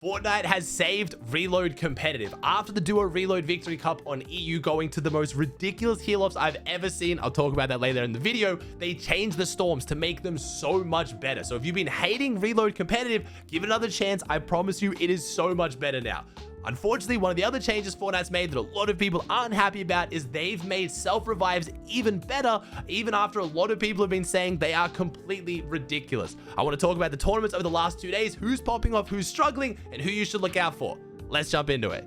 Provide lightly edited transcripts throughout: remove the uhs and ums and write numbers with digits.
Fortnite has saved Reload competitive. After the duo Reload Victory Cup on EU going to the most ridiculous heal-offs I've ever seen, I'll talk about that later in the video, they changed the storms to make them so much better. So if you've been hating Reload competitive, give it another chance. I promise you it is so much better now. Unfortunately, one of the other changes Fortnite's made that a lot of people aren't happy about is they've made self-revives even better, even after a lot of people have been saying they are completely ridiculous. I want to talk about the tournaments over the last 2 days, who's popping off, who's struggling, and who you should look out for. Let's jump into it.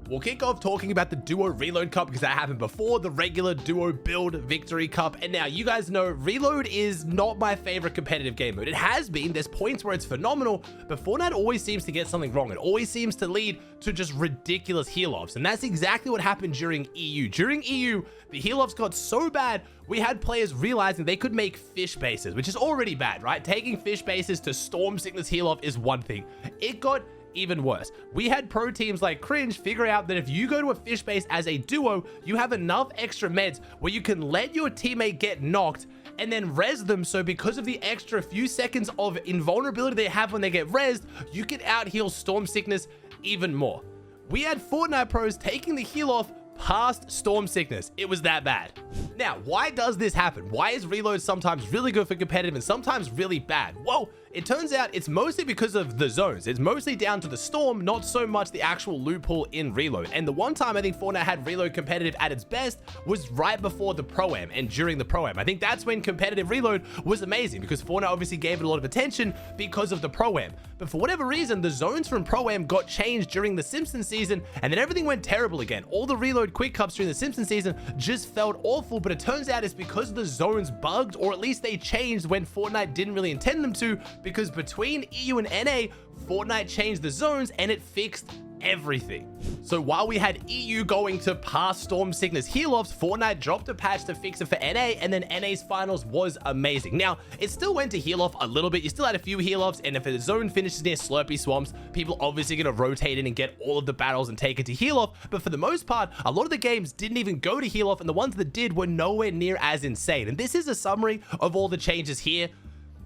We'll kick off talking about the Duo Reload Cup because that happened before the regular Duo Build Victory Cup. And now you guys know Reload is not my favorite competitive game mode. It has been. There's points where it's phenomenal, but Fortnite always seems to get something wrong. It always seems to lead to just ridiculous heal-offs. And that's exactly what happened during EU. During EU, the heal-offs got so bad, we had players realizing they could make fish bases, which is already bad, right? Taking fish bases to Storm Sickness heal-off is one thing. It got even worse. We had pro teams like Cringe figure out that if you go to a fish base as a duo, you have enough extra meds where you can let your teammate get knocked and then res them. So because of the extra few seconds of invulnerability they have when they get resed, you can out heal Storm Sickness even more. We had Fortnite pros taking the heal off past Storm Sickness. It was that bad. Now, why does this happen? Why is Reload sometimes really good for competitive and sometimes really bad? Well, it turns out it's mostly because of the zones. It's mostly down to the Storm, not so much the actual loot pool in Reload. And the one time I think Fortnite had Reload competitive at its best was right before the Pro-Am and during the Pro-Am. I think that's when competitive Reload was amazing because Fortnite obviously gave it a lot of attention because of the Pro-Am. But for whatever reason, the zones from Pro-Am got changed during the Simpsons season and then everything went terrible again. All the Reload quick cups during the Simpsons season just felt awful, but it turns out it's because the zones bugged, or at least they changed when Fortnite didn't really intend them to, because between EU and NA, Fortnite changed the zones and it fixed everything. So while we had EU going to past Storm Sickness heal-offs, Fortnite dropped a patch to fix it for NA, and then NA's finals was amazing. Now, it still went to heal-off a little bit. You still had a few heal-offs, and if a zone finishes near Slurpy Swamps, people obviously going to rotate in and get all of the battles and take it to heal-off. But for the most part, a lot of the games didn't even go to heal-off, and the ones that did were nowhere near as insane. And this is a summary of all the changes here.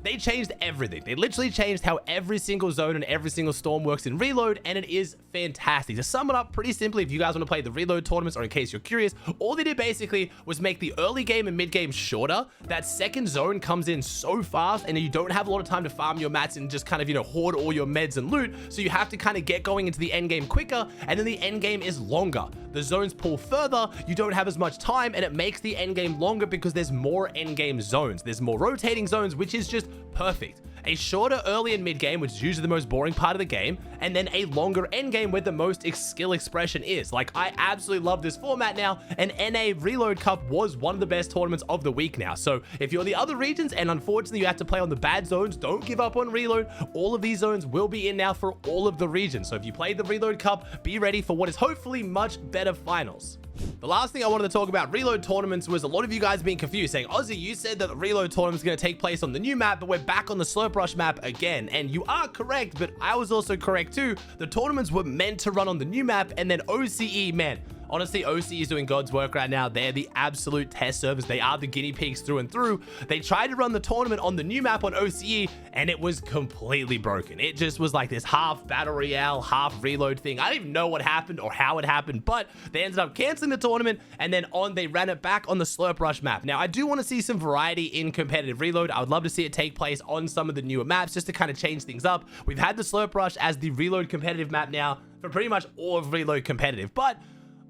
They changed everything. They literally changed how every single zone and every single storm works in Reload, and it is fantastic. To sum it up pretty simply, if you guys want to play the Reload tournaments, or in case you're curious, all they did basically was make the early game and mid game shorter. That second zone comes in so fast, and you don't have a lot of time to farm your mats and just kind of, hoard all your meds and loot. So you have to kind of get going into the end game quicker, and then the end game is longer. The zones pull further, you don't have as much time, and it makes the end game longer because there's more end game zones. There's more rotating zones, which is just perfect. A shorter early and mid game, which is usually the most boring part of the game, and then a longer end game where the most skill expression is. Like, I absolutely love this format now, and NA Reload Cup was one of the best tournaments of the week now. So if you're in the other regions and unfortunately you have to play on the bad zones, don't give up on Reload. All of these zones will be in now for all of the regions. So if you played the Reload Cup, be ready for what is hopefully much better finals. The last thing I wanted to talk about Reload tournaments was a lot of you guys being confused, saying, Aussie, you said that the Reload tournament is going to take place on the new map, but we're back on the Slurp Rush map again. And you are correct, but I was also correct too. The tournaments were meant to run on the new map, and then OCE, man. Honestly, OCE is doing God's work right now. They're the absolute test servers. They are the guinea pigs through and through. They tried to run the tournament on the new map on OCE, and it was completely broken. It just was like this half battle royale, half reload thing. I don't even know what happened or how it happened, but they ended up canceling the tournament, and then they ran it back on the Slurp Rush map. Now, I do want to see some variety in competitive Reload. I would love to see it take place on some of the newer maps just to kind of change things up. We've had the Slurp Rush as the Reload competitive map now for pretty much all of Reload competitive, but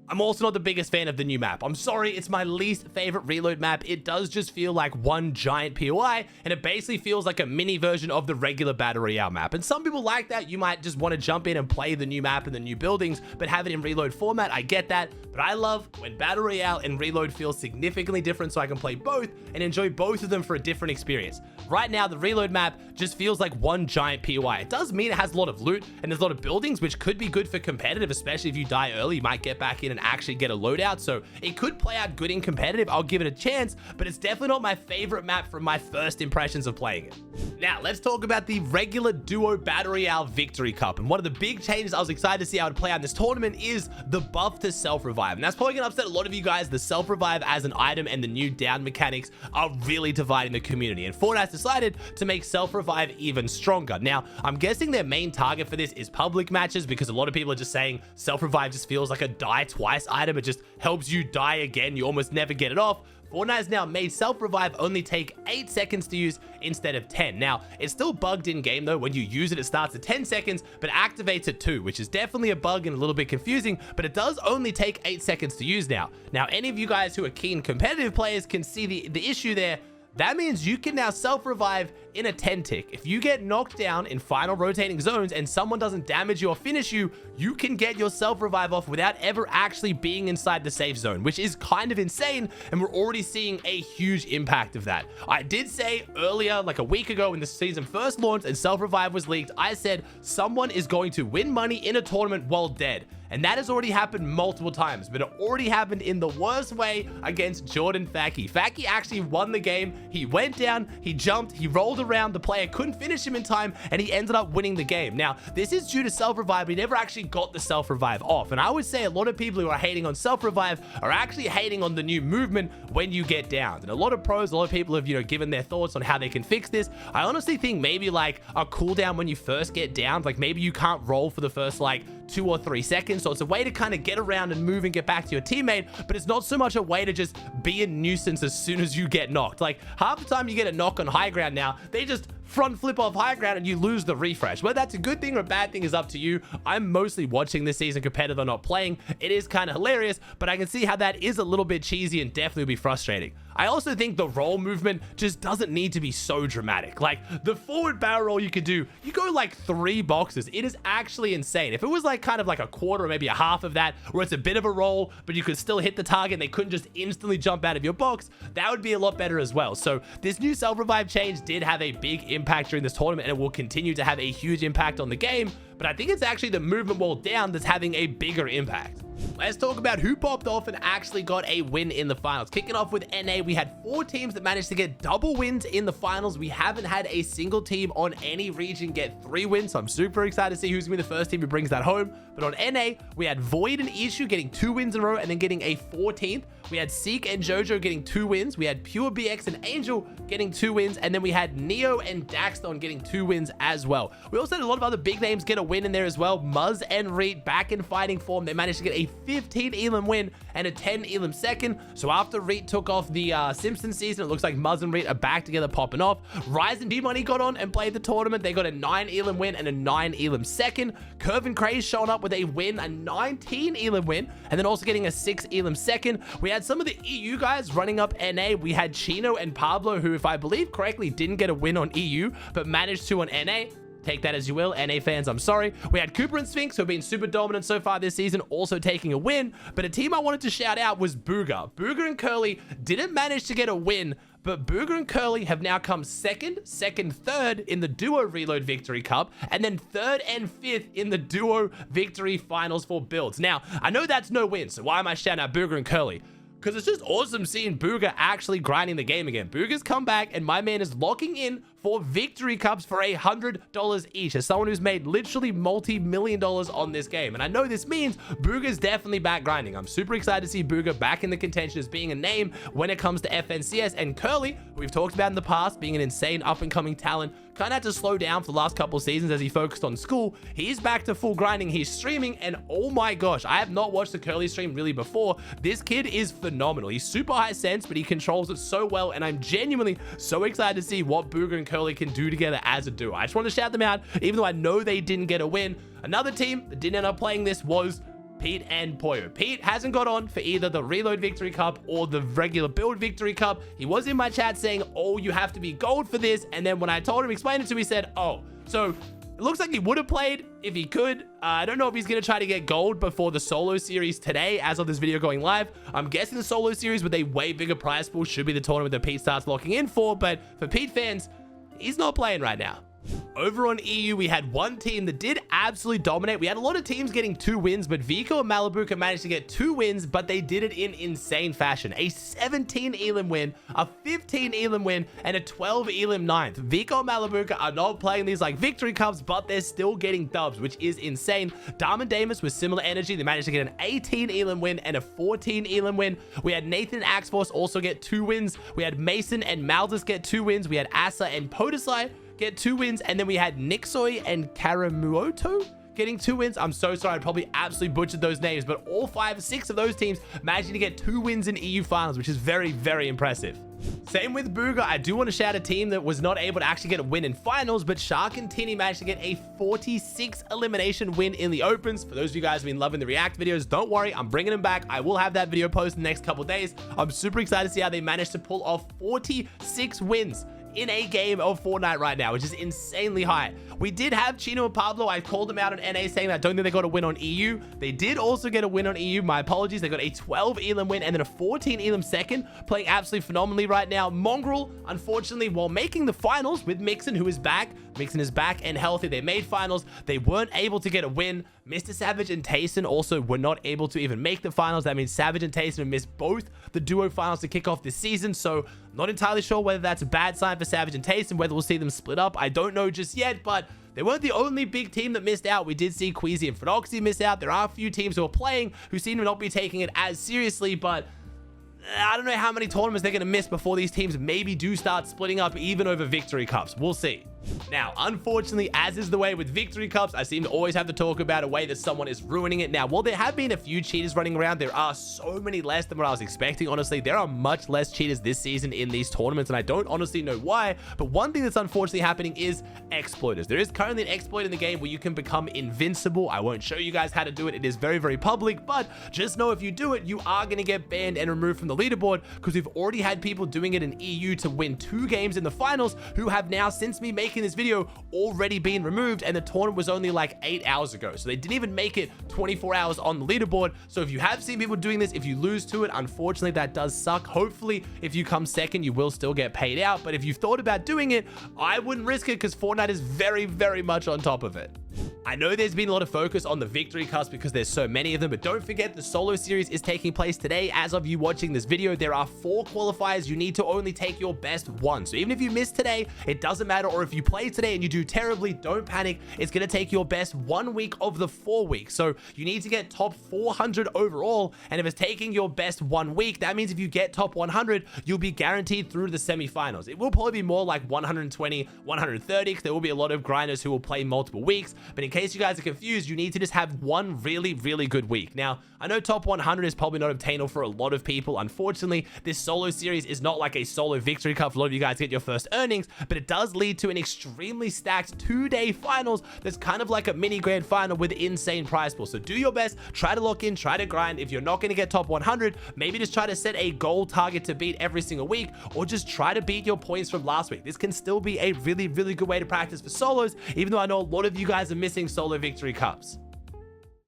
I'm also not the biggest fan of the new map. I'm sorry, it's my least favorite Reload map. It does just feel like one giant POI, and it basically feels like a mini version of the regular Battle Royale map. And some people like that. You might just want to jump in and play the new map and the new buildings, but have it in Reload format. I get that, but I love when Battle Royale and Reload feel significantly different so I can play both and enjoy both of them for a different experience. Right now, the Reload map just feels like one giant POI. It does mean it has a lot of loot and there's a lot of buildings, which could be good for competitive, especially if you die early. You might get back in and and actually get a loadout. So it could play out good in competitive. I'll give it a chance, but it's definitely not my favorite map from my first impressions of playing it. Now, let's talk about the regular duo Battle Royale Victory Cup. And one of the big changes I was excited to see how it would play out in this tournament is the buff to self-revive. And that's probably going to upset a lot of you guys. The self-revive as an item and the new down mechanics are really dividing the community. And Fortnite decided to make self-revive even stronger. Now, I'm guessing their main target for this is public matches, because a lot of people are just saying self-revive just feels like a die twice item. It just helps you die again. You almost never get it off. Fortnite has now made self-revive only take 8 seconds to use instead of 10. Now, it's still bugged in-game though. When you use it, it starts at 10 seconds, but activates at 2, which is definitely a bug and a little bit confusing, but it does only take 8 seconds to use now. Now, any of you guys who are keen competitive players can see the issue there. That means you can now self-revive in a 10 tick. If you get knocked down in final rotating zones and someone doesn't damage you or finish you, you can get your self-revive off without ever actually being inside the safe zone, which is kind of insane, and we're already seeing a huge impact of that. I did say earlier, like a week ago when the season first launched and self-revive was leaked, I said someone is going to win money in a tournament while dead. And that has already happened multiple times, but it already happened in the worst way against Jordan Faki. Faki actually won the game. He went down, he jumped, he rolled around, the player couldn't finish him in time, and he ended up winning the game. Now, this is due to self-revive, but he never actually got the self-revive off. And I would say a lot of people who are hating on self-revive are actually hating on the new movement when you get down. And a lot of pros, a lot of people have, given their thoughts on how they can fix this. I honestly think maybe like a cooldown when you first get down, like maybe you can't roll for the first like 2 or 3 seconds. So it's a way to kind of get around and move and get back to your teammate, but it's not so much a way to just be a nuisance as soon as you get knocked. Like half the time you get a knock on high ground now, they just front flip off high ground and you lose the refresh. Whether that's a good thing or a bad thing is up to you. I'm mostly watching this season competitive, not playing. It is kind of hilarious, but I can see how that is a little bit cheesy and definitely be frustrating. I also think the roll movement just doesn't need to be so dramatic. Like the forward barrel roll you could do, you go like 3 boxes. It is actually insane. If it was like kind of like a quarter or maybe a half of that, where it's a bit of a roll, but you could still hit the target and they couldn't just instantly jump out of your box, that would be a lot better as well. So this new self-revive change did have a big impact during this tournament, and it will continue to have a huge impact on the game, but I think it's actually the movement wall down that's having a bigger impact. Let's talk about who popped off and actually got a win in the finals. Kicking off with NA, we had 4 teams that managed to get double wins in the finals. We haven't had a single team on any region get 3 wins, so I'm super excited to see who's going to be the first team who brings that home. But on NA, we had Void and Ishu getting 2 wins in a row and then getting a 14th. We had Seek and Jojo getting 2 wins. We had Pure BX and Angel getting 2 wins. And then we had Neo and Daxton getting 2 wins as well. We also had a lot of other big names get a win in there as well. Muzz and Reet back in fighting form. They managed to get a 15 elim win and a 10 elim second. So after Reet took off the Simpsons season, it looks like Muzz and Reet are back together popping off. Rise and D-Money got on and played the tournament. They got a 9 elim win and a 9 elim second. Curve and Craze showing up with a win, a 19 elim win, and then also getting a 6 elim second. We had some of the EU guys running up NA. We had Chino and Pablo, who, if I believe correctly, didn't get a win on EU, but managed to on NA. Take that as you will, NA fans, I'm sorry. We had Cooper and Sphinx, who have been super dominant so far this season, also taking a win. But a team I wanted to shout out was Booger. Booger and Curly didn't manage to get a win, but Booger and Curly have now come second, third in the Duo Reload Victory Cup, and then 3rd and 5th in the Duo Victory Finals for builds. Now, I know that's no win, so why am I shouting out Booger and Curly? Because it's just awesome seeing Booger actually grinding the game again. Booger's come back, and my man is locking in for victory cups for $100 each, as someone who's made literally multi-million dollars on this game. And I know this means Booger's definitely back grinding. I'm super excited to see Booger back in the contention as being a name when it comes to FNCS. And Curly, who we've talked about in the past, being an insane up-and-coming talent, kind of had to slow down for the last couple of seasons as he focused on school. He's back to full grinding. He's streaming, and oh my gosh, I have not watched the Curly stream really before. This kid is phenomenal. He's super high sense, but he controls it so well, and I'm genuinely so excited to see what Booger and Curly can do together as a duo. I just want to shout them out, even though I know they didn't get a win. Another team that didn't end up playing this was Pete and Poyo. Pete hasn't got on for either the Reload Victory Cup or the regular Build Victory Cup. He was in my chat saying, oh, you have to be gold for this. And then when I told him, explained it to him, he said, oh, so it looks like he would have played if he could. I don't know if he's going to try to get gold before the solo series today, as of this video going live. I'm guessing the solo series with a way bigger prize pool should be the tournament that Pete starts locking in for. But for Pete fans, he's not playing right now. Over on EU, we had one team that did absolutely dominate. We had a lot of teams getting 2 wins, but Vico and Malabuka managed to get 2 wins, but they did it in insane fashion. A 17 Elim win, a 15 Elim win, and a 12 Elim 9th. Vico and Malabuka are not playing these like victory cups, but they're still getting dubs, which is insane. Dam and Damus with similar energy. They managed to get an 18 Elim win and a 14 Elim win. We had Nathan and Axforce also get 2 wins. We had Mason and Maldus get 2 wins. We had Asa and Podesai get 2 wins, and then we had Nixoy and Karamuoto getting 2 wins. I'm so sorry, I probably absolutely butchered those names, but all 5 or 6 of those teams managing to get 2 wins in EU finals, which is very, very impressive. Same with Booga. I do want to shout a team that was not able to actually get a win in finals, but Shark and Tini managed to get a 46 elimination win in the opens. For those of you guys who've been loving the react videos, don't worry, I'm bringing them back. I will have that video posted in the next couple days. I'm super excited to see how they managed to pull off 46 wins in a game of Fortnite right now, which is insanely high. We did have Chino and Pablo. I called them out on NA saying that I don't think they got a win on EU. They did also get a win on EU. My apologies. They got a 12 Elim win and then a 14 Elim second, playing absolutely phenomenally right now. Mongrel, unfortunately, while making the finals with Mixon, who is back, Mixon is back and healthy. They made finals. They weren't able to get a win. Mr. Savage and Tayson also were not able to even make the finals. That means Savage and Tayson missed both the duo finals to kick off this season. So not entirely sure whether that's a bad sign for Savage and Tayson, whether we'll see them split up. I don't know just yet, but they weren't the only big team that missed out. We did see Queasy and Phenoxy miss out. There are a few teams who are playing who seem to not be taking it as seriously, but I don't know how many tournaments they're going to miss before these teams maybe do start splitting up even over victory cups. We'll see. Now, unfortunately, as is the way with victory cups, I seem to always have to talk about a way that someone is ruining it. Now, while there have been a few cheaters running around, there are so many less than what I was expecting. Honestly, there are much less cheaters this season in these tournaments, and I don't honestly know why. But one thing that's unfortunately happening is exploiters. There is currently an exploit in the game where you can become invincible. I won't show you guys how to do it. It is very, very public, but just know if you do it, you are going to get banned and removed from the leaderboard, because we've already had people doing it in EU to win 2 games in the finals who have now, since me making this video, already been removed, and the tournament was only like 8 hours ago, so they didn't even make it 24 hours on the leaderboard. So if you have seen people doing this, if you lose to it, unfortunately that does suck. Hopefully if you come second, you will still get paid out, but if you've thought about doing it, I wouldn't risk it, because Fortnite is very, very much on top of it. I know there's been a lot of focus on the victory cups because there's so many of them, but don't forget the solo series is taking place today. As of you watching this video, there are 4 qualifiers. You need to only take your best 1. So even if you miss today, it doesn't matter. Or if you play today and you do terribly, don't panic. It's going to take your best 1 week of the 4 weeks. So you need to get top 400 overall. And if it's taking your best 1 week, that means if you get top 100, you'll be guaranteed through the semifinals. It will probably be more like 120, 130, because there will be a lot of grinders who will play multiple weeks. But in case you guys are confused, you need to just have 1 really, really good week. Now, I know top 100 is probably not obtainable for a lot of people. Unfortunately, this solo series is not like a solo victory cup for a lot of you guys to get your first earnings, but it does lead to an extremely stacked 2-day finals that's kind of like a mini grand final with insane prize pool. So do your best, try to lock in, try to grind. If you're not going to get top 100, maybe just try to set a goal target to beat every single week, or just try to beat your points from last week. This can still be a really, really good way to practice for solos, even though I know a lot of you guys are missing solo victory cups.